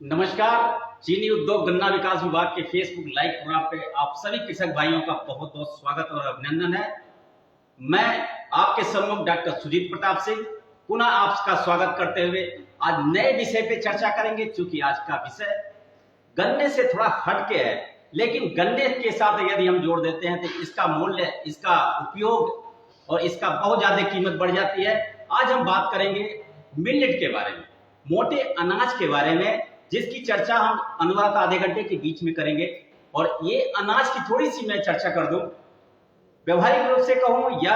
नमस्कार। चीनी उद्योग गन्ना विकास विभाग के फेसबुक लाइव प्रोग्राम पे आप सभी कृषक भाइयों का बहुत बहुत स्वागत और अभिनंदन है। मैं आपके सम्मुख डॉक्टर सुजीत प्रताप सिंह पुनः आपका स्वागत करते हुए आज नए विषय पे चर्चा करेंगे। चूंकि आज का विषय गन्ने से थोड़ा हट के है, लेकिन गन्ने के साथ यदि हम जोड़ देते हैं तो इसका मूल्य, इसका उपयोग और इसका बहुत ज्यादा कीमत बढ़ जाती है। आज हम बात करेंगे मिलेट के बारे में, मोटे अनाज के बारे में, जिसकी चर्चा हम अनुवाद आधे घंटे के बीच में करेंगे। और ये अनाज की थोड़ी सी मैं चर्चा कर दूं, व्यवहारिक रूप से कहूं या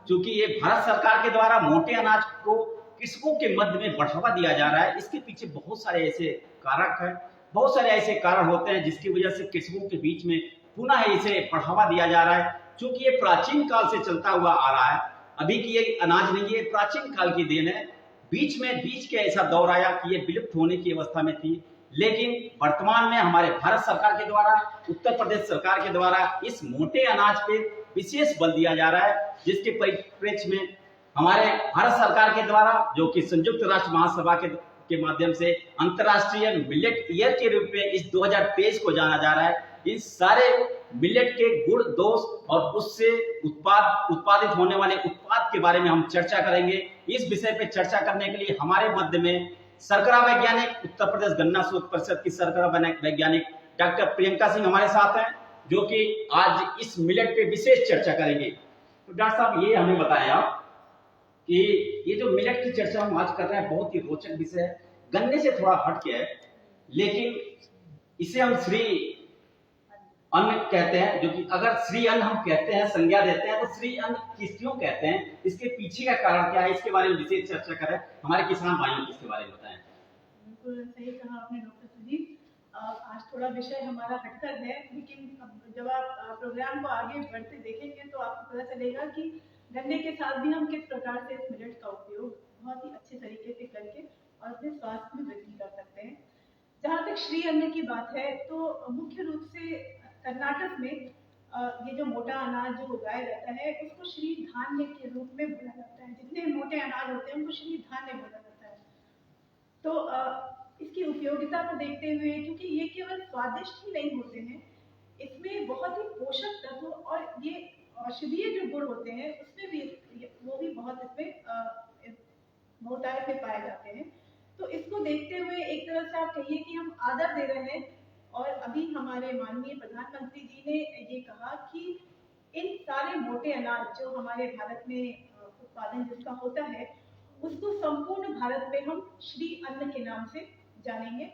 चूंकि ये भारत सरकार के द्वारा मोटे अनाज को कृषकों के मध्य में बढ़ावा दिया जा रहा है, इसके पीछे बहुत सारे ऐसे कारक हैं, बहुत सारे ऐसे कारण होते हैं जिसकी वजह से कृषकों के बीच में पुनः इसे बढ़ावा दिया जा रहा है। चूंकि ये प्राचीन काल से चलता हुआ आ रहा है, अभी की ये अनाज नहीं, ये प्राचीन काल की देन है। बीच के ऐसा दौर आया कि ये विलुप्त होने की अवस्था में थी, लेकिन वर्तमान में हमारे भारत सरकार के द्वारा, उत्तर प्रदेश सरकार के द्वारा इस मोटे अनाज पे विशेष बल दिया जा रहा है, जिसके परिप्रेक्ष्य में हमारे भारत सरकार के द्वारा, जो कि संयुक्त राष्ट्र महासभा के माध्यम से अंतर्राष्ट्रीय मिलेट ईयर के रूप में इस 2023 को जाना जा रहा है, इन सारे मिलेट के गुण दोष और उससे उत्पादित होने वाले उत्पाद के बारे में हम चर्चा करेंगे। इस विषय पे चर्चा करने के लिए हमारे मध्य में सरकरा वैज्ञानिक, उत्तर प्रदेश गन्ना शोध परिषद की सरकरा वैज्ञानिक डॉक्टर प्रियंका सिंह हमारे साथ हैं, जो कि आज इस मिलेट पे विशेष चर्चा करेंगे। तो डॉक्टर साहब, ये हमें बताएं आप कि ये जो मिलेट की चर्चा हम आज कर रहे हैं बहुत ही रोचक विषय है, गन्ने से थोड़ा हट के है, लेकिन इसे हम श्री अन्न कहते हैं। जो कि अगर श्री अन्न हम कहते हैं, संज्ञा देते हैं, तो श्री अन्न क्यों कहते हैं, इसके पीछे का कारण क्या है, इसके बारे में विशेष चर्चा करें। हमारे किसान भाइयों को इसके बारे में बताएं। बिल्कुल सही कहा आपने डॉक्टर सुजीत। आज थोड़ा विषय हमारा हटकर है, लेकिन जब आप प्रोग्राम को आगे बढ़ते देखेंगे तो आपको पता चलेगा कि गन्ने के साथ भी हम किस प्रकार से इस मिलेट का उपयोग बहुत ही अच्छे तरीके से करके और अपने स्वास्थ्य में वृद्धि कर सकते हैं। जहाँ तक श्री अन्न की बात है, तो मुख्य रूप से कर्नाटक में ये जो मोटा अनाज जो उगाया जाता है, उसको श्री धान्य के रूप में बोला जाता है। जितने मोटे अनाज होते हैं उनको श्री धान्य बोला जाता है। तो इसकी उपयोगिता को देखते हुए, क्योंकि ये केवल स्वादिष्ट ही नहीं होते हैं, इसमें बहुत ही पोषक तत्व और ये औषधीय जो गुण होते हैं उसमें भी वो भी बहुत इसमें बहुतायत में पाए जाते हैं। तो इसको देखते हुए एक तरह से आप कहिए कि हम आदर दे रहे हैं। और अभी हमारे माननीय प्रधानमंत्री जी ने ये कहा कि इन सारे मोटे अनाज जो हमारे भारत में उत्पादन जिसका होता है, उसको संपूर्ण भारत में हम श्री अन्न के नाम से जानेंगे,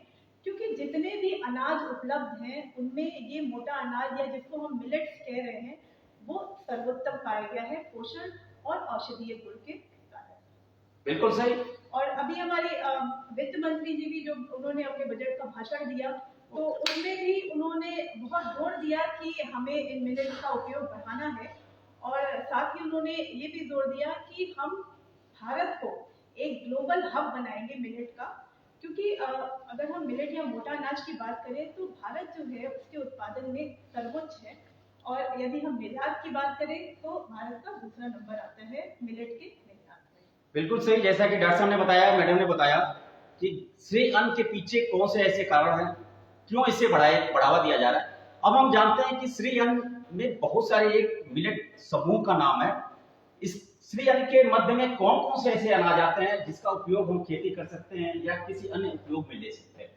क्योंकि जितने भी अनाज उपलब्ध हैं उनमें ये मोटा अनाज या जिसको हम मिलेट्स कह रहे हैं, वो सर्वोत्तम पाया गया है पोषण और औषधीय गुण के कारण। बिल्कुल सही। और अभी हमारे वित्त मंत्री जी भी जो उन्होंने अपने बजट का भाषण दिया, तो उसमें भी उन्होंने बहुत जोर दिया कि हमें इन मिलेट्स का उपयोग बढ़ाना है। और साथ ही उन्होंने ये भी जोर दिया कि हम भारत को एक ग्लोबल हब बनाएंगे मिलेट का, क्योंकि अगर हम मिलेट या मोटा अनाज की बात करें तो भारत जो है उसके उत्पादन में सर्वोच्च है, और यदि हम निर्यात की बात करें तो भारत का दूसरा नंबर आता है मिलेट के निर्यात में। बिल्कुल सही। जैसा कि डॉक्टर साहब ने बताया, मैडम ने बताया कि श्री अन्न के पीछे कौन से ऐसे कारण हैं, क्यों इसे बढ़ावा दिया जा रहा है। अब हम जानते हैं कि श्री अन्न में बहुत सारे एक मिलेट समूह का नाम है। इस श्री अन्न के मध्य में कौन कौन से ऐसे अनाज आते हैं जिसका उपयोग हम खेती कर सकते हैं या किसी अन्य उपयोग में ले सकते हैं?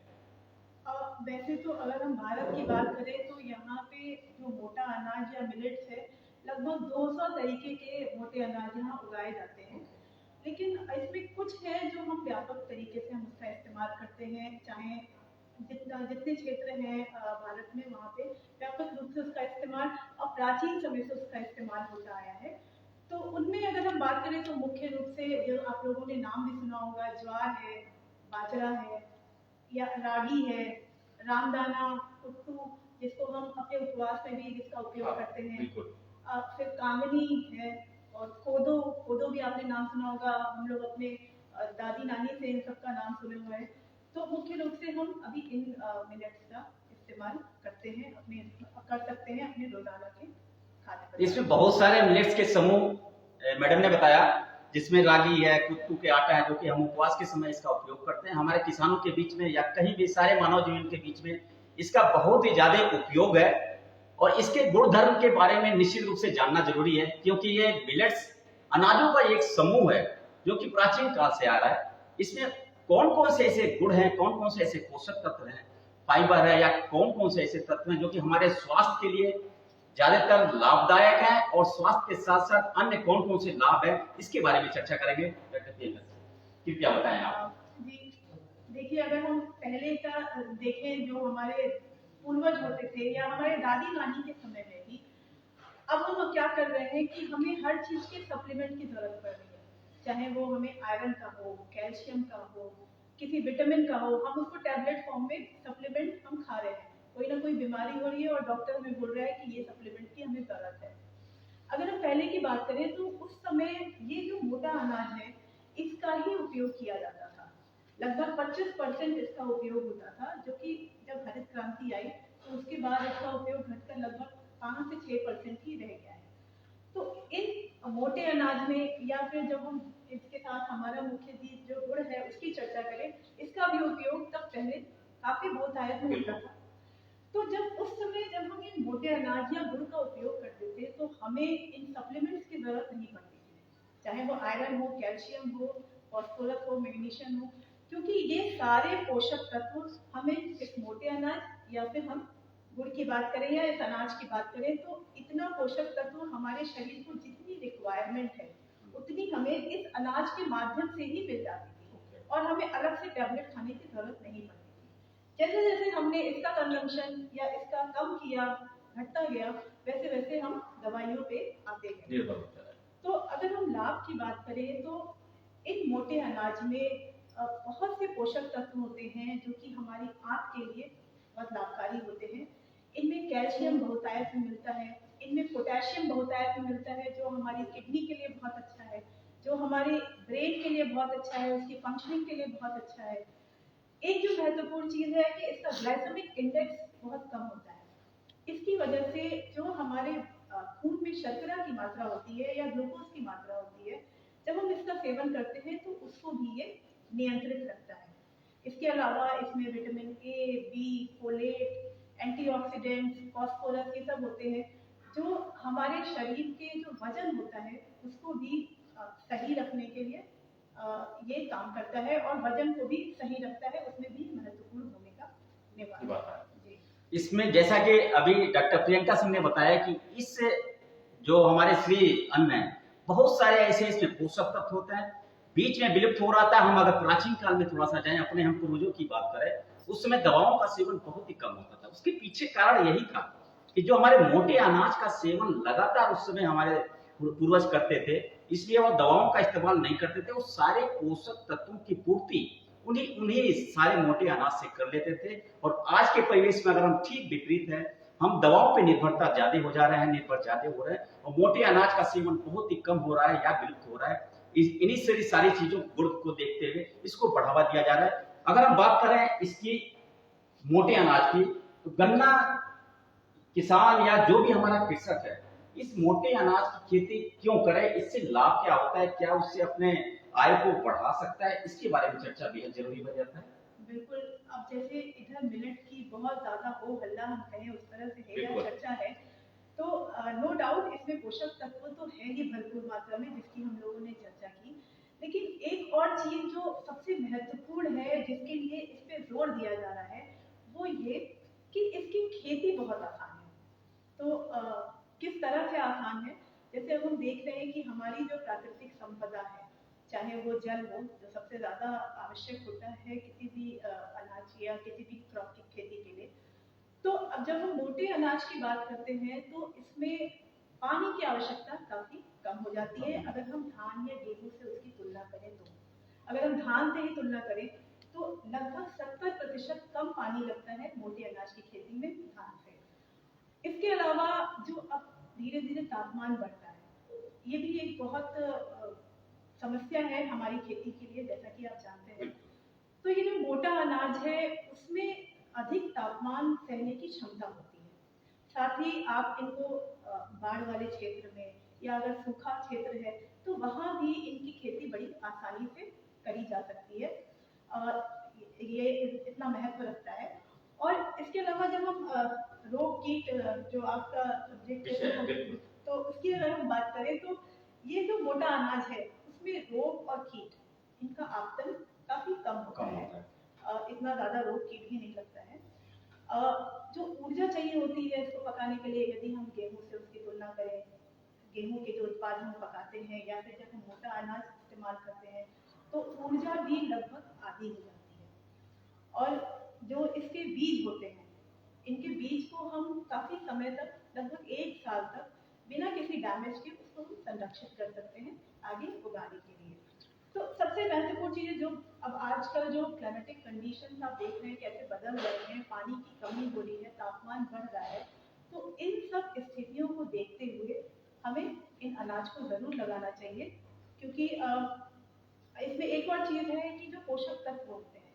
वैसे तो अगर हम भारत की बात करें तो यहाँ पे जो मोटा अनाज या मिलेट्स है, लगभग 200 तरीके के मोटे अनाज यहाँ उगाए जाते हैं। लेकिन इसमें कुछ है जो हम व्यापक तरीके से हम उसका इस्तेमाल करते हैं, चाहे जितने क्षेत्र हैं भारत में, वहाँ पे व्यापक रूप से उसका इस्तेमाल और प्राचीन समय से उसका इस्तेमाल होता आया है। तो उनमें अगर हम बात करें तो मुख्य रूप से जो आप लोगों ने नाम भी सुना होगा, ज्वार है, बाजरा है, या रागी है, रामदाना, कुट्टू, जिसको हम अपने उपवास में भी जिसका उपयोग करते हैं। फिर कांगनी है, और कोदो भी आपने नाम सुना होगा, हम लोग अपने दादी नानी से इन सबका नाम सुने हुए हैं। तो मुख्य रूप से हम अभी इन मिलेट्स का इस्तेमाल करते हैं, कर सकते हैं अपने रोजाना के खाद्य। इसमें बहुत सारे मिलेट्स के समूह मैडम ने बताया, जिसमें रागी है, कुट्टू के आटा है, जो कि हम उपवास के समय इसका उपयोग करते हैं। हमारे किसानों के बीच में या कहीं भी सारे मानव जीवन के बीच में इसका बहुत ही ज्यादा उपयोग है और इसके गुण धर्म के बारे में निश्चित रूप से जानना जरूरी है, क्योंकि ये मिलेट्स अनाजों का एक समूह है जो कि प्राचीन काल से आ रहा है। इसमें कौन कौन से ऐसे गुण हैं, कौन कौन से ऐसे पोषक तत्व हैं, फाइबर है या कौन कौन से ऐसे तत्व हैं जो कि हमारे स्वास्थ्य के लिए ज्यादातर लाभदायक है और स्वास्थ्य के साथ साथ अन्य कौन कौन से लाभ है, इसके बारे में चर्चा करेंगे। डॉक्टर प्रियंका, कृपया बताएं आप। जी, देखिए अगर हम पहले का देखें, जो हमारे पूर्वज होते थे या हमारे दादी नानी के समय में भी, अब हम क्या कर रहे हैं कि हमें हर चीज के सप्लीमेंट की जरूरत पड़ रही है, चाहे वो हमें आयरन का हो, कैल्शियम का हो, किसी विटामिन का हो, हम उसको टैबलेट फॉर्म में सप्लीमेंट हम खा रहे हैं। कोई ना कोई बीमारी हो रही है और डॉक्टर हमें बोल रहा है कि ये सप्लीमेंट की हमें जरूरत है। अगर हम पहले की बात करें तो उस समय ये जो मोटा अनाज है इसका ही उपयोग किया जाता था। लगभग 25% इसका उपयोग होता था, जो कि जब हरित क्रांति आई तो उसके बाद इसका उपयोग घटकर लगभग 5 से 6% ही रह गया है। तो इन मोटे अनाज में, या फिर जब हम इसके साथ हमारा मुख्य चीज जो गुड़ है उसकी चर्चा करें, इसका भी उपयोग तब पहले काफी बहुतायत में होता था। तो जब उस समय जब हम इन मोटे अनाज या गुड़ का उपयोग करते थे तो हमें इन सप्लीमेंट्स की जरूरत नहीं पड़ती थी, चाहे वो आयरन हो, कैल्शियम हो, फास्फोरस हो, मैग्नीशियम हो, क्योंकि ये सारे पोषक तत्व हमें इस मोटे अनाज या फिर हम गुड़ की बात करें या इस अनाज की बात करें तो इतना पोषक तत्व हमारे शरीर को जितनी रिक्वायरमेंट है उतनी हमें इस अनाज के माध्यम से ही मिल जाती थी और हमें अलग से टैबलेट खाने की जरूरत नहीं पड़ती थी। जैसे जैसे हमने इसका कंजम्पशन या इसका कम किया, घटता गया, वैसे वैसे हम दवाइयों पे आते गए। तो अगर हम लाभ की बात करें तो इन मोटे अनाज में बहुत से पोषक तत्व होते हैं जो कि हमारी आंख के लिए बहुत लाभकारी होते हैं। इनमें कैल्शियम बहुतायत में मिलता है, इनमें पोटेशियम बहुतायत में मिलता है जो हमारी किडनी के लिए बहुत अच्छा है, जो हमारे ब्रेन के लिए बहुत अच्छा है, उसकी फंक्शनिंग के लिए बहुत अच्छा है। एक जो महत्वपूर्ण चीज है कि इसका ग्लाइसेमिक इंडेक्स बहुत कम होता है। इसकी वजह से जो हमारे खून में शर्करा की मात्रा होती है या ग्लूकोज की मात्रा होती है, जब हम इसका सेवन करते हैं तो उसको भी ये नियंत्रित रखता है। इसके अलावा इसमें vitamin A, B, folate, antioxidants, phosphorus, ये सब होते हैं जो हमारे शरीर के जो वजन होता है उसको भी सही रखने के लिए ये काम करता है और वजन को भी सही रखता है, उसमें भी महत्वपूर्ण भूमिका निभाता है। इसमें जैसा कि अभी डॉक्टर प्रियंका सिंह ने बताया कि इस जो हमारे श्री अन्न है, बहुत सारे ऐसे इसमें पोषक तत्व होते हैं, बीच में विलुप्त हो रहा था। हम अगर प्राचीन काल में थोड़ा सा जाएं, अपने हम पूर्वजों की बात करें, उस समय दवाओं का सेवन बहुत ही कम होता था। उसके पीछे कारण यही था कि जो हमारे मोटे अनाज का सेवन लगातार उस समय हमारे पूर्वज करते थे, इसलिए वो दवाओं का इस्तेमाल नहीं करते थे। वो सारे पोषक तत्वों की पूर्ति उन्हीं उन्हीं सारे मोटे अनाज से कर लेते थे। और आज के परिवेश में अगर हम ठीक विपरीत है, हम दवाओं पे निर्भरता ज्यादा हो जा रहे हैं, निर्भर ज्यादा हो रहे हैं और मोटे अनाज का सेवन बहुत ही कम हो रहा है या विलुप्त हो रहा है। इन्हीं सारी चीजों गुण को देखते हुए इसको बढ़ावा दिया जा रहा है। अगर हम बात करें इसकी मोटे अनाज की, तो गन्ना किसान या जो भी हमारा कृषक है इस मोटे अनाज की खेती क्यों करे, इससे लाभ क्या होता है, क्या उससे अपने आय को बढ़ा सकता है, इसके बारे में चर्चा बेहद जरूरी हो जाता है। बिल्कुल। अब जैसे इधर मिलेट की बहुत ज्यादा हो हल्ला हम कहें उस तरह से है या चर्चा है, तो नो डाउट इसमें पोषक तत्व तो है ही भरपूर मात्रा में, जिसकी हम लोगों ने चर्चा की। लेकिन एक और चीज जो सबसे महत्वपूर्ण है जिसके लिए इस पे जोर दिया जा रहा है वो ये कि इसकी खेती बहुत आसान है। तो किस तरह से आसान है, जैसे अब हम देख रहे हैं कि हमारी जो प्राकृतिक संपदा है, चाहे वो जल हो जो सबसे ज्यादा आवश्यक होता है किसी भी अनाज या किसी भी क्रॉप की खेती के लिए, तो अब जब हम मोटे अनाज की बात करते हैं तो इसमें पानी की आवश्यकता काफी कम हो जाती है। अगर हम धान या गेहूं से उसकी तुलना करें तो, अगर हम धान से ही तुलना करें तो लगभग 70% कम पानी लगता है मोटे अनाज की खेती में धान से। इसके अलावा जो अब धीरे धीरे तापमान बढ़ता है, ये भी एक बहुत समस्या है हमारी खेती के लिए, जैसा कि आप जानते हैं। तो ये जो मोटा अनाज है उसमें अधिक तापमान सहने की क्षमता होती है। साथ ही आप इनको बाढ़ वाले क्षेत्र में या अगर सूखा क्षेत्र है तो वहाँ भी इनकी खेती बड़ी आसानी से करी जा सकती है। ये इतना महत्व रखता है। और इसके अलावा जब हम रोग कीट जो आपका सब्जेक्ट है बिल्कुल। तो उसकी अगर हम बात करें तो ये जो मोटा अनाज है उसमें रोग और कीट इनका आपतन काफी कम होता है। इतना ज्यादा रोग कीट भी नहीं लगता है। जो ऊर्जा चाहिए होती है इसको पकाने के लिए, यदि हम गेहूं से उसकी तुलना करें, गेहूं के जो उत्पाद हम पकाते हैं या फिर जब हम मोटा अनाज इस्तेमाल करते हैं तो ऊर्जा भी लगभग आधी हो जाती है। और जो इसके बीज होते हैं, इनके बीज को हम काफी समय तक, लगभग 1 साल तक बिना किसी डैमेज के उसको हम संरक्षित कर सकते हैं आगे उगाने के लिए। तो सबसे महत्वपूर्ण चीज है जो अब आजकल जो क्लाइमेटिक कंडीशन आप देख रहे हैं कैसे बदल रहे हैं, पानी की कमी हो रही है, तापमान बढ़ रहा है, तो इन सब स्थितियों को देखते हुए हमें इन अनाज को जरूर लगाना चाहिए। क्योंकि इसमें एक और चीज है कि जो पोषक तत्व होते हैं,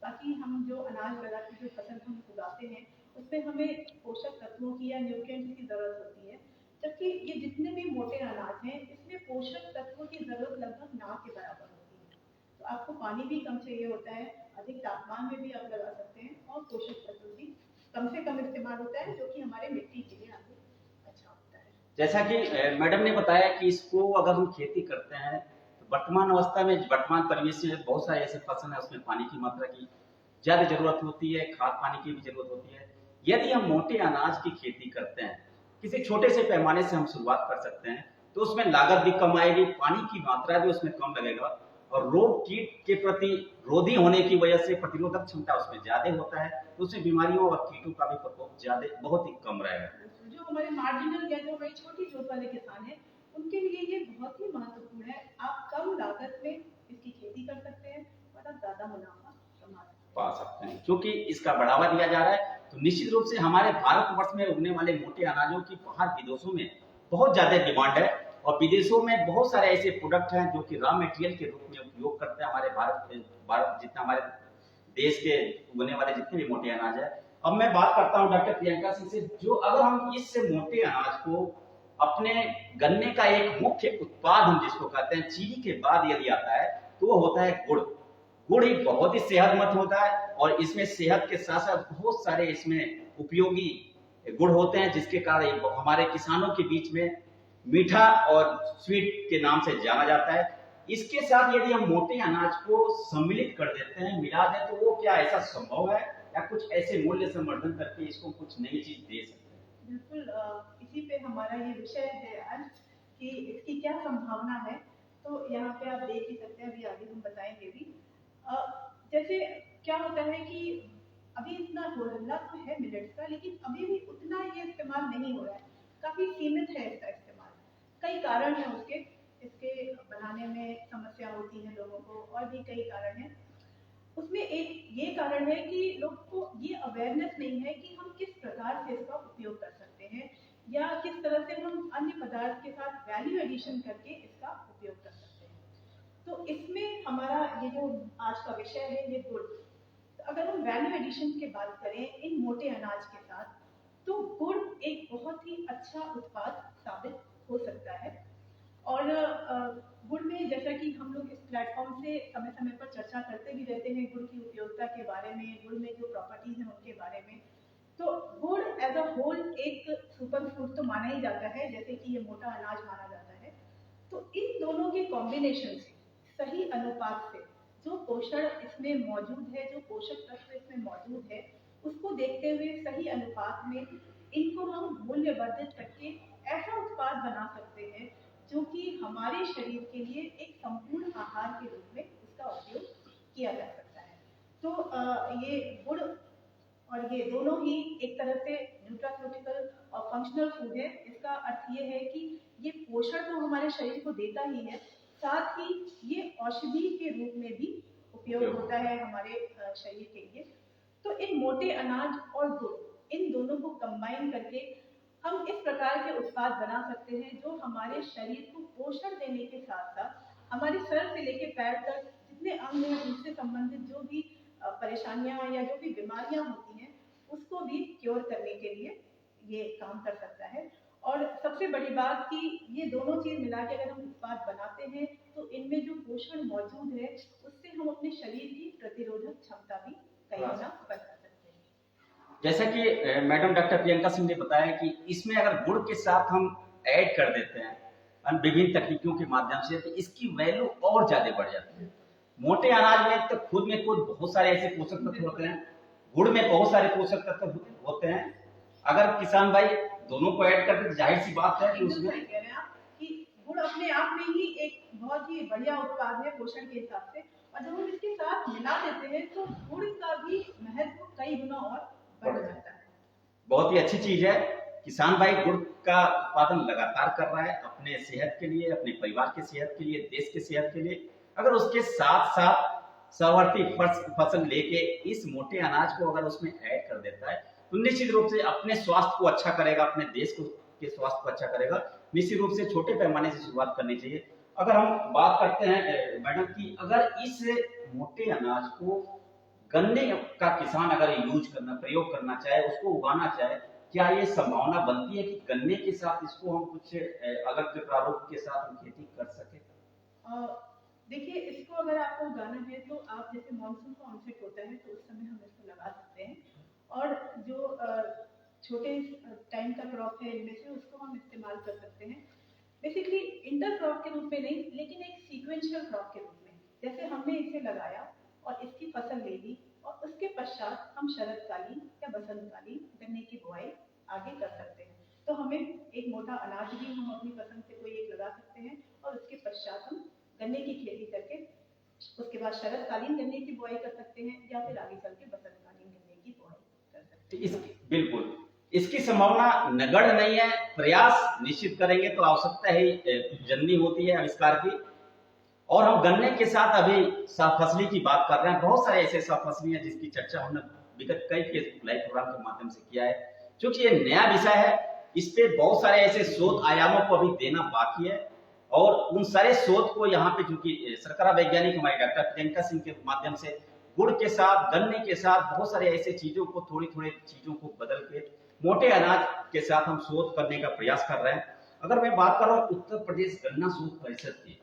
बाकी हम जो अनाज लगा के जो फसल हम उगाते हैं उसमें हमें पोषक तत्वों की या न्यूट्रिएंट्स की जरूरत होती है, जबकि ये जितने भी मोटे अनाज हैं इसमें पोषक तत्वों की जरूरत लगभग ना के बराबर होती है। तो आपको पानी भी कम चाहिए होता है, अधिक तापमान में भी आप लगा सकते हैं, और पोषक तत्वों की कम से कम इस्तेमाल होता है जो कि हमारे मिट्टी के लिए आगे अच्छा होता है। जैसा कि मैडम ने बताया कि इसको अगर हम खेती करते हैं तो वर्तमान अवस्था में, वर्तमान परिवेश में बहुत सारे ऐसे फसल है उसमें पानी की मात्रा की ज्यादा जरूरत होती है, खाद पानी की भी जरूरत होती है। यदि हम मोटे अनाज की खेती करते हैं, किसी छोटे से पैमाने से हम शुरुआत कर सकते हैं, तो उसमें लागत भी कम आएगी, पानी की मात्रा भी उसमें कम लगेगा, और रोग कीट के प्रति रोधी होने की वजह से प्रतिरोधक क्षमता उसमें ज्यादा होता है, तो उसमें बीमारियों और कीटों का भी प्रकोप ज्यादा बहुत ही कम रहेगा। जो हमारे मार्जिनल या जो हमारी छोटी जोत वाले किसान हैं उनके लिए ये बहुत ही महत्वपूर्ण है। आप कम लागत में इसकी खेती कर सकते हैं और आप ज्यादा मुनाफा पा सकते हैं, क्योंकि इसका बढ़ावा दिया जा रहा है। तो निश्चित रूप से हमारे भारतवर्ष में उगने वाले मोटे अनाजों की बाहर विदेशों में बहुत ज्यादा डिमांड है, और विदेशों में बहुत सारे ऐसे प्रोडक्ट हैं जो कि रॉ मटेरियल के रूप में उपयोग करते हैं हमारे भारत जितना हमारे देश के उगने वाले जितने भी मोटे अनाज है। अब मैं बात करता हूं डॉक्टर प्रियंका सिंह से, जो अगर हम इस मोटे अनाज को अपने गन्ने का एक मुख्य उत्पाद हम जिसको कहते हैं चीनी के बाद यदि आता है तो वो होता है गुड़। गुड़ ही बहुत ही सेहतमंद होता है, और इसमें सेहत के साथ साथ बहुत सारे इसमें उपयोगी गुण होते हैं, जिसके कारण हमारे किसानों के बीच में मीठा और स्वीट के नाम से जाना जाता है। इसके साथ यदि हम मोटे अनाज को सम्मिलित कर देते हैं, मिला दें, तो वो क्या ऐसा संभव है या कुछ ऐसे मूल्य संवर्धन करके इसको कुछ नई चीज दे सकते हैं? बिल्कुल, इसी पे हमारा ये विषय है आज कि इसकी क्या संभावना है। तो यहाँ पे आप देख ही सकते हैं, अभी आगे हम बताएंगे भी। जैसे क्या होता है कि अभी इतना हो रहा तो है मिलेट्स का, लेकिन अभी भी उतना ये इस्तेमाल नहीं हो रहा है, काफी सीमित है इसका इस्तेमाल। कई कारण है उसके, इसके बनाने में समस्या होती है लोगों को, और भी कई कारण है। उसमें एक ये कारण है कि लोग को ये अवेयरनेस नहीं है कि हम किस प्रकार से इसका उपयोग कर सकते हैं, या किस तरह से हम अन्य पदार्थ के साथ वैल्यू एडिशन करके इसका उपयोग कर सकते हैं। तो इसमें हमारा ये जो आज का विषय है ये गुड़। तो अगर हम वैल्यू एडिशन की बात करें इन मोटे अनाज के साथ, तो गुड़ एक बहुत ही अच्छा उत्पाद साबित हो सकता है। और गुड़ में, जैसा कि हम लोग इस प्लेटफॉर्म से समय समय पर चर्चा करते भी रहते हैं गुड़ की उपयोगिता के बारे में, गुड़ में जो प्रॉपर्टीज हैं उनके बारे में, तो गुड़ एज अ होल एक सुपर फूड तो माना ही जाता है, जैसे कि ये मोटा अनाज माना जाता है। तो इन दोनों के कॉम्बिनेशन से, सही अनुपात से, जो पोषण इसमें मौजूद है, जो पोषक तत्व इसमें मौजूद है, उसको देखते हुए सही अनुपात में इनको हम मूल्यवर्धित करके ऐसा उत्पाद बना सकते हैं जो कि हमारे शरीर के लिए एक संपूर्ण आहार के रूप में उसका उपयोग किया जा सकता है। तो ये गुड़ और ये दोनों ही एक तरह से न्यूट्रास्यूटिकल और फंक्शनल फूड है। इसका अर्थ ये है कि ये पोषण तो हमारे शरीर को देता ही है, साथ ही ये औषधि के रूप में भी उपयोग होता है हमारे शरीर के लिए। तो इन मोटे अनाज और गुड़, इन दोनों को कंबाइन करके हम इस प्रकार के उत्पाद बना सकते हैं जो हमारे शरीर को पोषण देने के साथ साथ हमारे सर से लेकर पैर तक जितने अंग हैं उनसे संबंधित जो भी परेशानियां या जो भी बीमारियां होती हैं उसको भी क्योर करने के लिए ये काम कर सकता है। और सबसे बड़ी बात कि ये दोनों चीज मिला के अगर हम उत्पाद बनाते हैं तो इनमें जो पोषण मौजूद है उससे हम अपने शरीर की प्रतिरोधक क्षमता भी कई गुना बढ़ा सकते हैं। जैसा कि मैडम डॉक्टर प्रियंका सिंह ने बताया कि इसमें अगर गुड़ के साथ हम ऐड कर देते हैं विभिन्न तकनीकों के माध्यम से, तो इसकी वैल्यू और ज्यादा बढ़ जाती है। मोटे अनाज में तो खुद में खुद बहुत सारे ऐसे पोषक तत्व होते हैं, गुड़ में बहुत सारे पोषक तत्व होते हैं। अगर किसान भाई दोनों को ऐड कर दे, जाहिर सी बात है कि एकदम उसमें सही कह रहे हैं आप कि गुड़ अपने आप में ही एक बहुत ही बढ़िया उत्पाद है पोषण के हिसाब से, और जब हम इसके साथ मिला देते हैं तो गुड़ का भी महत्व कई गुना और बढ़ जाता है। बहुत ही अच्छी चीज है। किसान भाई गुड़ का उत्पादन लगातार कर रहा है अपने सेहत के लिए, अपने परिवार की सेहत के लिए, देश की सेहत के लिए। अगर उसके साथ साथ सवर्ती फसल लेके इस मोटे अनाज को अगर उसमें ऐड कर देता है तो निश्चित रूप से अपने स्वास्थ्य को अच्छा करेगा, अपने देश को के स्वास्थ्य को अच्छा करेगा। निश्चित रूप से छोटे पैमाने से शुरुआत करनी चाहिए। अगर हम बात करते हैं मैडम की, अगर इस मोटे अनाज को गन्ने का किसान अगर यूज करना, प्रयोग करना चाहे, उसको उगाना चाहे, क्या ये संभावना बनती है कि गन्ने के साथ इसको हम कुछ अलग प्रारूप के साथ हम खेती कर सके? देखिए, इसको अगर आपको उगाना है तो आप जैसे मानसून का ऑनसेट होता है तो उस समय हम इसको लगा सकते हैं, और जो छोटे टाइम का क्रॉप है इनमें से उसको हम इस्तेमाल कर सकते हैं। बेसिकली इंटर क्रॉप के रूप में नहीं, लेकिन एक सीक्वेंशियल क्रॉप के रूप में। जैसे हमने इसे लगाया और इसकी फसल ले ली, और उसके पश्चात हम शरदकालीन या बसंतकालीन गन्ने की बुआई आगे कर सकते हैं। तो हमें एक मोटा अनाज भी हम अपनी पसंद से कोई एक लगा सकते हैं, और उसके पश्चात हम गन्ने की खेती करके उसके बाद शरदकालीन गन्ने की बुआई कर सकते हैं, या फिर आगे चल के बसंतकालीन गन्ने की बुआई कर सकते हैं। बिल्कुल, इसकी संभावना नगण्य नहीं है। प्रयास निश्चित करेंगे तो आवश्यकता ही जननी होती है आविष्कार की। और हम गन्ने के साथ अभी सहफसली की बात कर रहे हैं। बहुत सारे ऐसे सहफसली हैं जिसकी चर्चा हमने विगत कई फेसबुक लाइव प्रोग्राम के माध्यम से किया है। क्योंकि ये नया विषय है, इस पे बहुत सारे ऐसे शोध आयामों को अभी देना बाकी है, और उन सारे शोध को यहाँ पे चूंकि सरकरा वैज्ञानिक हमारे डॉक्टर प्रियंका सिंह के माध्यम से गुड़ के साथ, गन्ने के साथ बहुत सारे ऐसे चीजों को, थोड़ी थोड़ी चीजों को बदल के मोटे अनाज के साथ हम शोध करने का प्रयास कर रहे हैं। अगर मैं बात करूं उत्तर प्रदेश गन्ना शोध परिषद की,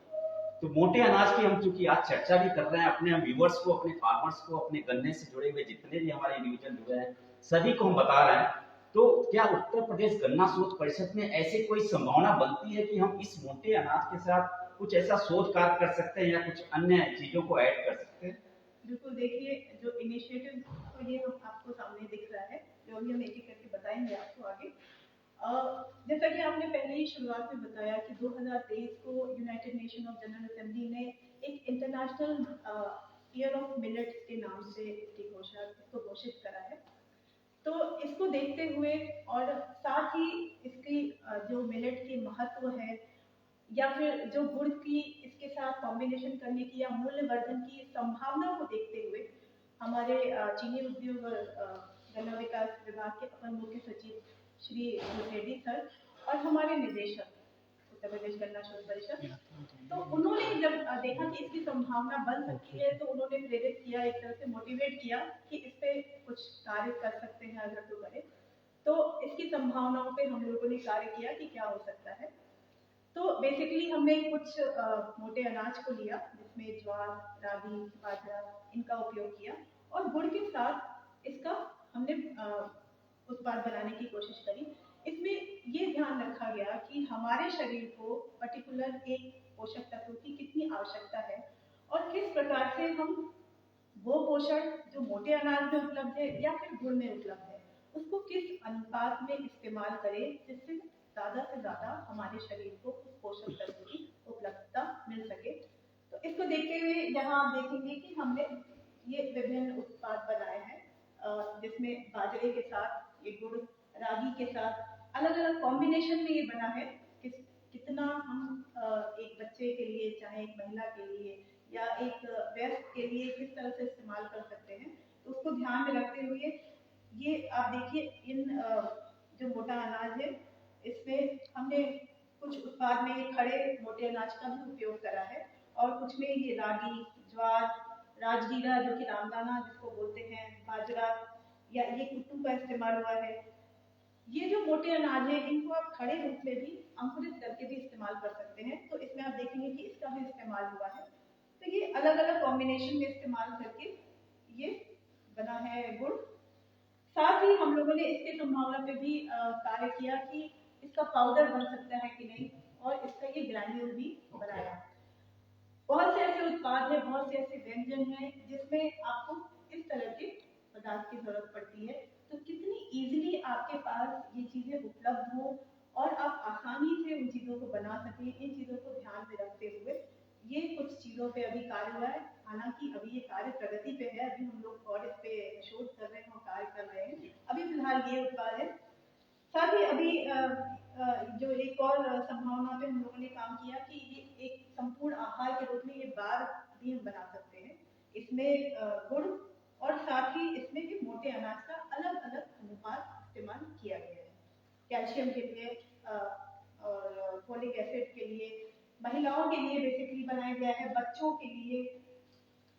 तो मोटे अनाज की हम चूंकि आज चर्चा भी कर रहे हैं, अपने व्यूअर्स को, अपने फार्मर्स को, अपने गन्ने से जुड़े हुए जितने भी हमारे डिवीजन जुड़े हैं, सभी को हम बता रहे हैं। तो क्या उत्तर प्रदेश गन्ना शोध परिषद में ऐसी कोई संभावना बनती है कि हम इस मोटे अनाज के साथ कुछ ऐसा शोध कार्य कर सकते हैं या कुछ अन्य चीजों को ऐड कर सकते हैं? बिल्कुल, देखिए जो इनिशिएटिव तो ये आपको सामने दिख रहा है, जो अभी हम एक एक करके बताएंगे आपको आगे। जैसा कि आपने पहले ही शुरुआत में बताया कि 2023 को United nation of general assembly ने एक इंटरनेशनल ईयर ऑफ मिलेट्स के नाम से इसको घोषित करा है। तो इसको देखते हुए और साथ ही इसकी जो मिलेट की महत्व है, या फिर जो गुड़ की इसके साथ कॉम्बिनेशन करने की या मूल्यवर्धन की संभावना को देखते हुए, हमारे चीनी उद्योग और गन्ना विकास विभाग के अपर मुख्य सचिव श्री रेड्डी सर और हमारे निदेशक उत्तर प्रदेश गन्ना शोध परिषद, तो उन्होंने जब देखा कि इसकी संभावना बन सकती है, तो उन्होंने प्रेरित किया, एक तरह से मोटिवेट किया कि इस पे कुछ कार्य कर सकते हैं अगर तो करें। तो इसकी संभावनाओं पे हम लोगों ने कार्य किया कि क्या हो सकता है। तो बेसिकली हमने कुछ मोटे अनाज को लिया जिसमें ज्वार, रागी, बाजरा इनका उपयोग किया, और गुड़ के साथ इसका हमने उत्पाद बनाने की कोशिश करी। इसमें ये ध्यान रखा गया कि हमारे शरीर को पर्टिकुलर एक पोषक तत्व की कितनी आवश्यकता है, और किस प्रकार से हम वो पोषण जो मोटे अनाज में उपलब्ध है या फिर गुड़ में उपलब्ध है, उसको किस अनुपात में इस्तेमाल करें जिससे ज़्यादा से ज़्यादा हमारे शरीर को उस पोषक तत्व की उपलब्धता मिल सके। तो इसको देखते हुए यहाँ आप देखेंगे कि हमने ये विभिन्न उत्पाद बनाए हैं, जिसमें बाजरे के साथ ये गुड़, रागी के साथ अलग अलग कॉम्बिनेशन में ये बना है। कितना हम एक बच्चे के लिए, चाहे एक महिला के लिए या एक वयस्क के लिए किस तरह से इस्तेमाल कर सकते हैं, तो उसको ध्यान में रखते हुए ये आप देखिए इन जो मोटा अनाज है इसमें हमने कुछ उत्पाद में ये खड़े मोटे अनाज का भी उपयोग करा है, और कुछ में ये रागी, ज्वार, राजगीरा जो कि रामदाना जिसको बोलते हैं, बाजरा, या ये कुट्टू का इस्तेमाल हुआ है, ये जो मोटे अनाज है इनको आप खड़े रूप में भी अंकुरित करके भी इस्तेमाल कर सकते हैं। तो इसमें आप देखेंगे कि इसका भी इस्तेमाल हुआ है। तो ये अलग अलग कॉम्बिनेशन में इस्तेमाल करके ये बना है गुड़। साथ ही हम लोगों ने इसके संभावना पे भी कार्य किया कि इसका पाउडर बन सकता है कि नहीं, और इसका ये ग्रैन्यूल भी बनाया। बहुत से ऐसे उत्पाद हैं, बहुत से ऐसे व्यंजन हैं जिसमें आपको इस तरह के पदार्थ की जरूरत पड़ती है। तो कितनी इजीली आपके पास ये चीजें उपलब्ध हो और आप आसानी से उन चीजों को बना सकें, इन चीजों को ध्यान में रखते हुए ये कुछ चीजों पे अभी कार्य हुआ है। हालांकि अभी ये कार्य प्रगति पे है, अभी हम लोग और इस पे शोध कर रहे हैं और कार्य कर रहे हैं। अभी फिलहाल ये उत्पाद है। साथ ही अभी जो एक और संभावना पे हम लोगों ने काम किया कि ये एक संपूर्ण आहार के रूप में ये बार भी हम बना सकते हैं। इसमें गुड़ और साथ ही इसमें भी मोटे अनाज का अलग अलग अनुपात इस्तेमाल किया गया है। कैल्शियम के लिए और फोलिक एसिड के लिए, महिलाओं के लिए बेसिकली बनाया गया है, बच्चों के लिए,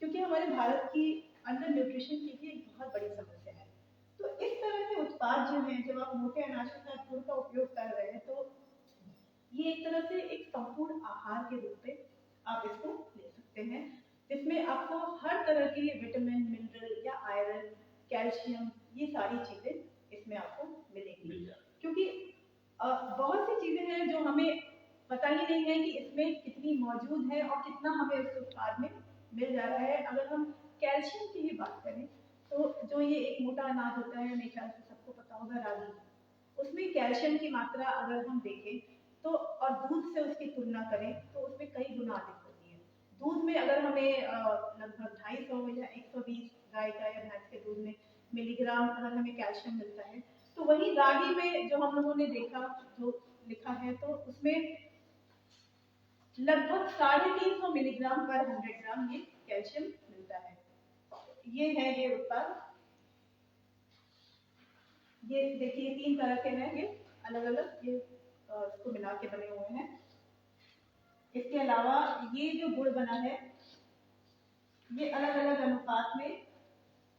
क्योंकि हमारे भारत की अंडर न्यूट्रिशन की भी एक बहुत बड़ी समस्या है। तो इस तरह के उत्पाद जो हैं, जब आप मोटे अनाज के साथ गुड़ का उपयोग कर रहे हैं, तो ये एक तरह से एक संपूर्ण आहार के रूप में आप इसको ले सकते हैं, जिसमें आपको हर तरह के विटामिन, मिनरल या आयरन, कैल्शियम, ये सारी चीजें इसमें आपको मिलेंगी। क्योंकि बहुत सी चीजें हैं जो हमें पता ही नहीं है कि इसमें कितनी मौजूद है और कितना हमें उस उत्पाद में मिल जा रहा है। अगर हम कैल्शियम की ही बात करें तो जो ये एक मोटा अनाज होता है, मेरे ख्याल से सबको पता होगा, रागी, उसमें कैल्शियम की मात्रा अगर हम देखें तो और दूध से उसकी तुलना करें तो उसमें कई गुना अधिक होती है। दूध में अगर हमें लगभग 250 या 120 गाय का या भैंस के दूध में मिलीग्राम अगर हमें कैल्शियम मिलता है, तो वही रागी में जो हम लोगों ने देखा, जो लिखा है, तो उसमें लगभग 350 मिलीग्राम पर 100 ग्राम ये कैल्शियम मिलता है। ये है ये उत्पाद, ये देखिए 3 तरह के हैं, ये अलग अलग ये इसको मिला के बने हुए हैं। इसके अलावा ये जो गुड़ बना है ये अलग अलग अनुपात में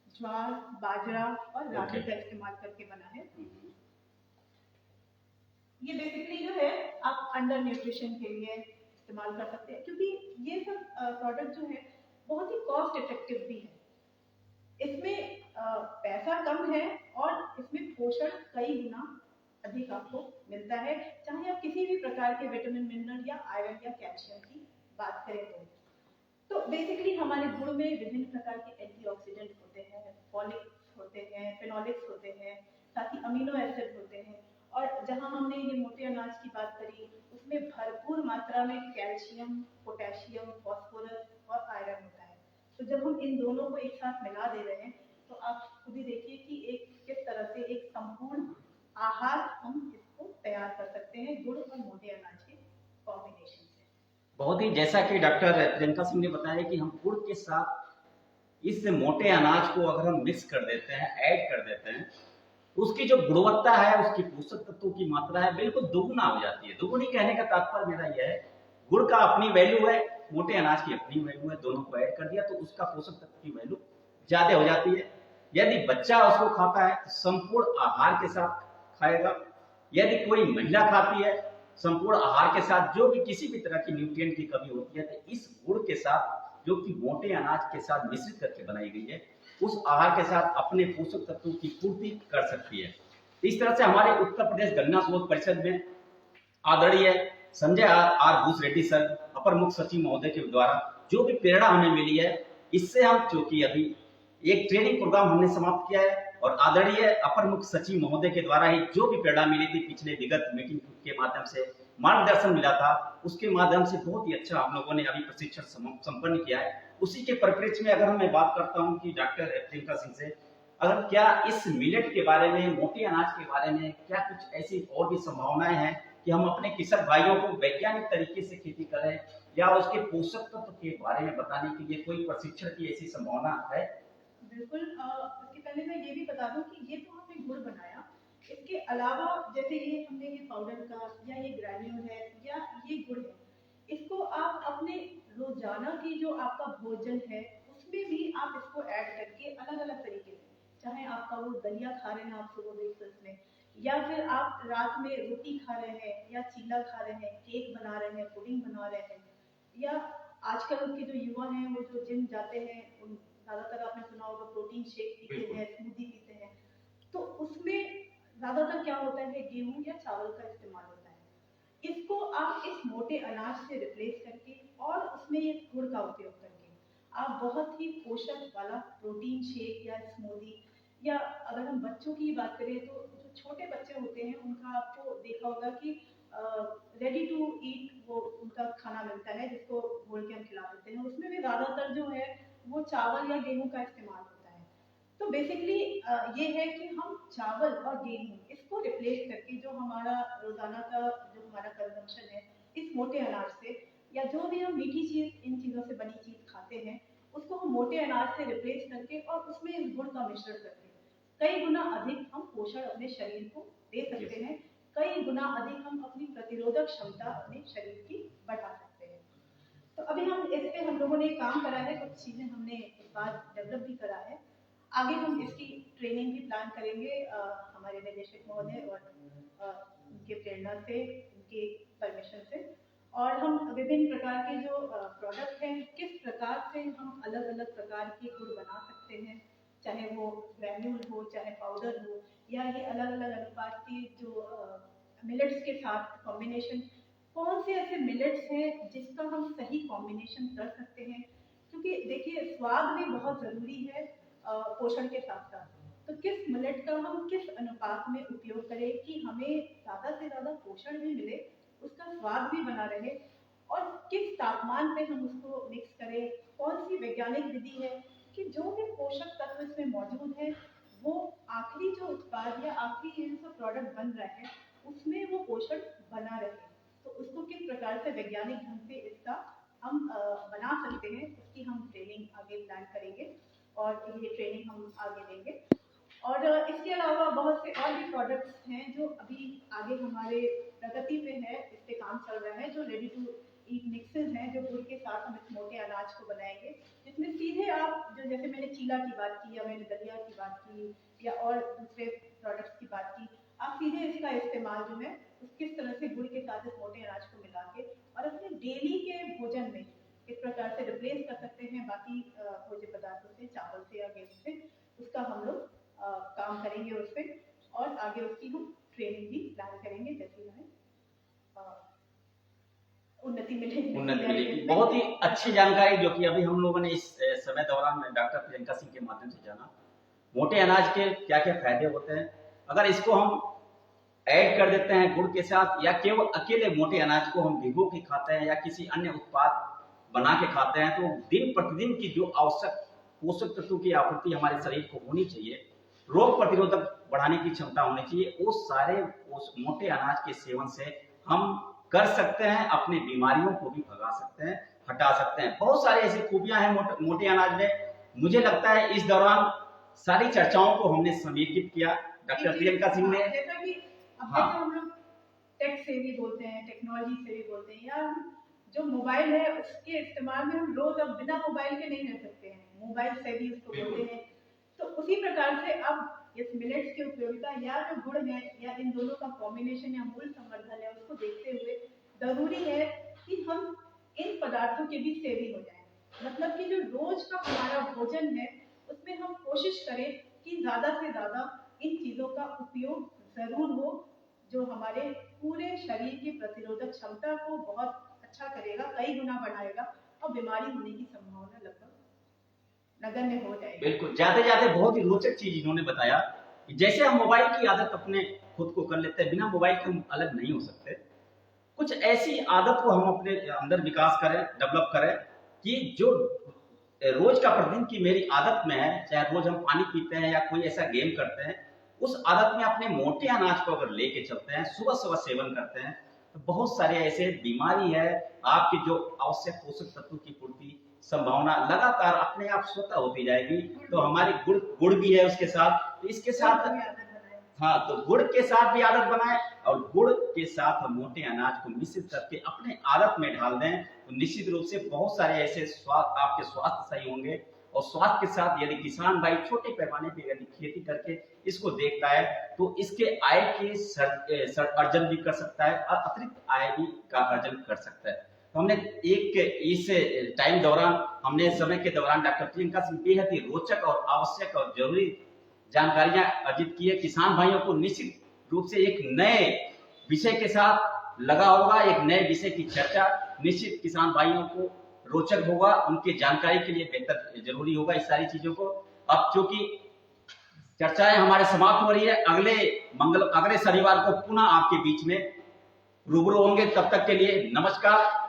ज्वार, बाजरा और रागी का इस्तेमाल करके बना है। ये बेसिकली जो है आप अंडर न्यूट्रिशन के लिए इस्तेमाल कर सकते हैं, क्योंकि ये सब प्रोडक्ट जो है बहुत ही कॉस्ट इफेक्टिव भी है। इसमें पैसा कम है और इसमें पोषण कई गुना अधिक आपको मिलता है, चाहे आप किसी भी प्रकार के विटामिन, मिनरल या आयरन या कैल्शियम की बात करें तो बेसिकली हमारे गुड़ में विभिन्न प्रकार के एंटीऑक्सीडेंट होते हैं, फॉलिक्स होते हैं, फिनोलिक्स होते हैं, साथ ही अमीनो एसिड होते हैं। और जहां हमने ये मोटे अनाज की बात करी उसमें भरपूर मात्रा में कैल्शियम, पोटेशियम, फास्फोरस और आयरन होता है। तो जब हम इन दोनों को एक साथ मिला दे रहे हैं तो आप खुद ही देखिए कि एक किस तरह से एक संपूर्ण आहार हम इसको तैयार कर सकते हैं गुड़ और मोटे अनाज के कॉम्बिनेशन से। बहुत ही, जैसा कि डॉक्टर प्रियंका सिंह ने बताया कि हम गुड़ के साथ इस मोटे अनाज को अगर हम मिक्स कर देते हैं, ऐड कर देते हैं, उसकी जो गुणवत्ता है, उसकी पोषक तत्वों की मात्रा है, बिल्कुल दोगुना हो जाती है। दोगुनी कहने का तात्पर्य मेरा यह है, गुड़ का अपनी वैल्यू है, मोटे अनाज की अपनी वैल्यू है, दोनों को ऐड कर दिया तो उसका पोषक तत्व की वैल्यू ज्यादा हो जाती है। यदि बच्चा उसको खाता है तो संपूर्ण आहार के साथ खाएगा, यदि कोई महिला खाती है संपूर्ण आहार के साथ, जो भी किसी भी तरह की न्यूट्रिएंट की कमी होती है, तो इस गुड़ के साथ, जो कि मोटे अनाज के साथ मिश्रित करके बनाई गई है, उस आहार के साथ अपने पोषक तत्वों की पूर्ति कर सकती है। इस तरह से हमारे उत्तर प्रदेश गन्ना शोध परिषद में आदरणीय संजय आर भूस रेड्डी सर, अपर मुख्य सचिव महोदय के द्वारा जो भी प्रेरणा हमें मिली है, इससे हम चूंकि अभी एक ट्रेनिंग प्रोग्राम हमने समाप्त किया है और आदरणीय अपर मुख्य सचिव महोदय के द्वारा ही जो भी प्रेरणा मिली थी पिछले विगत मीटिंग के माध्यम से मार्गदर्शन मिला था, उसके माध्यम से बहुत ही अच्छा हम लोगों ने अभी प्रशिक्षण संपन्न किया है। उसी के परिप्रेक्ष्य में अगर मैं बात करता हूं कि डॉक्टर प्रियंका सिंह से, अगर क्या इस मिलेट के बारे में, मोटे अनाज के बारे में क्या कुछ ऐसी और भी संभावनाएं हैं कि हम अपने किसान भाइयों को वैज्ञानिक तरीके से खेती करें, या उसके पोषक तत्व के बारे में बताने के लिए कोई प्रशिक्षण की ऐसी संभावना है? बिल्कुल। इसके पहले मैं ये भी बता दूं कि ये तो हमने गुड़ बनाया, इसके अलावा जैसे ये हमने ये पाउडर का या ये ग्रैन्यूल है या ये गुड़ है, इसको आप अपने रोजाना की जो आपका भोजन है उसमें भी आप इसको ऐड करके अलग अलग तरीके से, चाहे आपका वो दलिया खा रहे हैं आप सुबह ब्रेकफास्ट में, या फिर आप रात में रोटी खा रहे हैं या चीला खा रहे हैं, केक बना रहे हैं, पुडिंग बना रहे हैं, या आजकल के जो युवा हैं वो जो जिम जाते हैं उन ज़्यादातर आपने सुना होगा प्रोटीन शेक पीते हैं, स्मूदी पीते हैं, तो उसमें ज़्यादातर क्या होता है, गेहूं या चावल का इस्तेमाल होता है। इसको आप इस मोटे अनाज से रिप्लेस करके और उसमें ये गुड़ का उपयोग करके आप बहुत ही पोषक वाला प्रोटीन शेक या स्मूदी, या अगर हम बच्चों की बात करें तो जो छोटे बच्चे होते हैं उनका आपको देखा होगा कि रेडी टू ईट वो उनका खाना मिलता है जिसको बोल के हम खिला देते हैं, उसमें भी ज़्यादातर जो है वो चावल या गेहूं का इस्तेमाल होता है। तो बेसिकली ये है कि हम चावल और गेहूं इसको रिप्लेस करके जो हमारा रोजाना का जो हमारा कंजम्पशन है इस मोटे अनाज से, या जो भी हम मीठी चीज इन चीजों से बनी चीज खाते हैं उसको हम मोटे अनाज से रिप्लेस करके और उसमें इस गुड़ का मिश्रण करके कई गुना अधिक हम पोषण अपने शरीर को दे सकते हैं, कई गुना अधिक हम अपनी प्रतिरोधक क्षमता अपने शरीर की बढ़ा सकते हैं। तो अभी हम इस पे हम लोगों ने काम करा है, कुछ चीजें हमने इस बार डेवलप भी करा है, आगे हम इसकी ट्रेनिंग भी प्लान करेंगे हमारे निदेशक महोदय और उनके प्रेरणा से, उनके परमिशन से, और हम विभिन्न प्रकार के जो प्रोडक्ट हैं किस प्रकार से हम अलग अलग प्रकार के गुड़ बना सकते हैं, चाहे वो ग्रैन्यूल हो चाहे पाउडर हो, या ये अलग अलग अनुपात की जो मिलेट्स के साथ कॉम्बिनेशन, कौन से ऐसे मिलेट्स हैं जिसका हम सही कॉम्बिनेशन कर सकते हैं, क्योंकि देखिए स्वाद भी बहुत ज़रूरी है पोषण के साथ साथ। तो किस मिलेट का हम किस अनुपात में उपयोग करें कि हमें ज़्यादा से ज़्यादा पोषण भी मिले, उसका स्वाद भी बना रहे, और किस तापमान पे हम उसको मिक्स करें, कौन सी वैज्ञानिक विधि है कि जो भी पोषक तत्व इसमें मौजूद है वो आखिरी जो उत्पाद या आखिरी ये जो प्रोडक्ट बन रहा है उसमें वो पोषण बना रहे, तो उसको किस प्रकार से वैज्ञानिक ढंग से इसका हम बना सकते हैं, उसकी हम ट्रेनिंग आगे प्लान करेंगे और ये ट्रेनिंग हम आगे देंगे। और इसके अलावा बहुत से और भी प्रोडक्ट्स हैं जो अभी आगे हमारे प्रगति पे है, इस पे काम चल रहा है, जो रेडी टू ईट मिक्सेस हैं जो गुड़ के साथ हम इस मोटे अनाज को बनाएंगे, जिसमें सीधे आप जो जैसे मैंने चीला की बात की या मैंने दलिया की बात की या और दूसरे प्रोडक्ट्स की बात की, आप सीधे इसका इस्तेमाल जो है किस तरह से गुड़ के साथ इस मोटे अनाज को मिला के और अपने डेली के भोजन में किस प्रकार से रिप्लेस कर सकते हैं बाकी भोज्य पदार्थों से, चावल से या गेहूं से, उसका हम लोग काम करेंगे उस पर, और आगे उसकी हम ट्रेनिंग भी प्लान करेंगे जैसे हमें उन्नति मिलेगी। बहुत ही अच्छी जानकारी जो कि अभी हम लोगों ने इस समय दौरान डॉक्टर प्रियंका सिंह के माध्यम से जाना, मोटे अनाज के क्या क्या फायदे होते हैं। अगर इसको हम ऐड कर देते हैं गुड़ के साथ या केवल अकेले मोटे अनाज को हम भिगो के खाते हैं या किसी अन्य उत्पाद बना के खाते हैं, तो दिन प्रतिदिन की जो आवश्यक पोषक तत्वों की आपूर्ति हमारे शरीर को होनी चाहिए, रोग प्रतिरोधक बढ़ाने की क्षमता होनी चाहिए, वो सारे उस मोटे अनाज के सेवन से हम कर सकते हैं, अपनी बीमारियों को भी भगा सकते हैं, हटा सकते हैं। बहुत सारी ऐसी खूबियां हैं मोटे अनाज में। मुझे लगता है इस दौरान सारी चर्चाओं को हमने समेकित किया डॉक्टर प्रियंका सिंह ने। जैसा कि हम लोग टेक से भी बोलते हैं, टेक्नोलॉजी से भी बोलते हैं, या जो मोबाइल है उसके इस्तेमाल में हम रोज अब बिना मोबाइल के नहीं रह सकते हैं, मोबाइल से भी उसको बोलते हैं। तो उसी प्रकार से अब इस मिलेट्स की उपयोगिता या जो गुड़ है या इन दोनों का कॉम्बिनेशन या मूल संवर्धन है उसको देखते हुए जरूरी है कि हम इन पदार्थों के भी सेवी हो जाएं, मतलब कि जो रोज का हमारा भोजन है उसमें हम कोशिश करें कि ज्यादा से ज्यादा इन चीजों का उपयोग जरूर हो, जो हमारे पूरे शरीर की प्रतिरोधक क्षमता को बहुत अच्छा करेगा, कई गुना बढ़ाएगा और बीमारी होने की संभावना लगभग नगण्य हो जाएगी। बिल्कुल, जाते जाते बहुत ही रोचक चीज इन्होंने बताया कि जैसे हम मोबाइल की आदत अपने खुद को कर लेते हैं, बिना मोबाइल के हम अलग नहीं हो सकते। कुछ ऐसी आदत को हम अपने अंदर विकास करें, डेवलप करें कि जो रोज का प्रतिदिन की मेरी आदत में है, चाहे रोज हम पानी पीते हैं या कोई ऐसा गेम करते हैं, उस आदत में अपने मोटे अनाज को अगर लेके चलते हैं, सुबह सुबह सेवन करते हैं, तो बहुत सारे ऐसे बीमारी है, आपकी जो आवश्यक पोषक तत्वों की पूर्ति संभावना लगातार अपने आप स्वतः होती जाएगी। तो हमारी गुड़ भी है उसके साथ, तो इसके साथ हाँ, तो गुड़ के साथ भी आदत बनाएं और गुड़ के साथ हम मोटे अनाज को मिश्रित करके अपने आदत में ढाल दें, तो निश्चित रूप से बहुत सारे ऐसे आपके स्वास्थ्य सही होंगे और स्वास्थ्य के साथ यदि किसान भाई छोटे पैमाने पे यदि खेती करके इसको देखता है तो इसके आय के अर्जन भी कर सकता है और अतिरिक्त आय भी का अर्जन कर सकता है। तो हमने इस टाइम दौरान हमने समय के दौरान डॉक्टर प्रियंका सिंह बेहद ही रोचक और आवश्यक और जरूरी जानकारियां अर्जित की है। किसान भाइयों को निश्चित रूप से एक नए विषय के साथ लगा होगा, एक नए विषय की चर्चा निश्चित किसान भाइयों को रोचक होगा, उनके जानकारी के लिए बेहतर जरूरी होगा इस सारी चीजों को। अब चूंकि चर्चाएं हमारे समाप्त हो रही है, अगले शनिवार को पुनः आपके बीच में रूबरू होंगे। तब तक के लिए नमस्कार।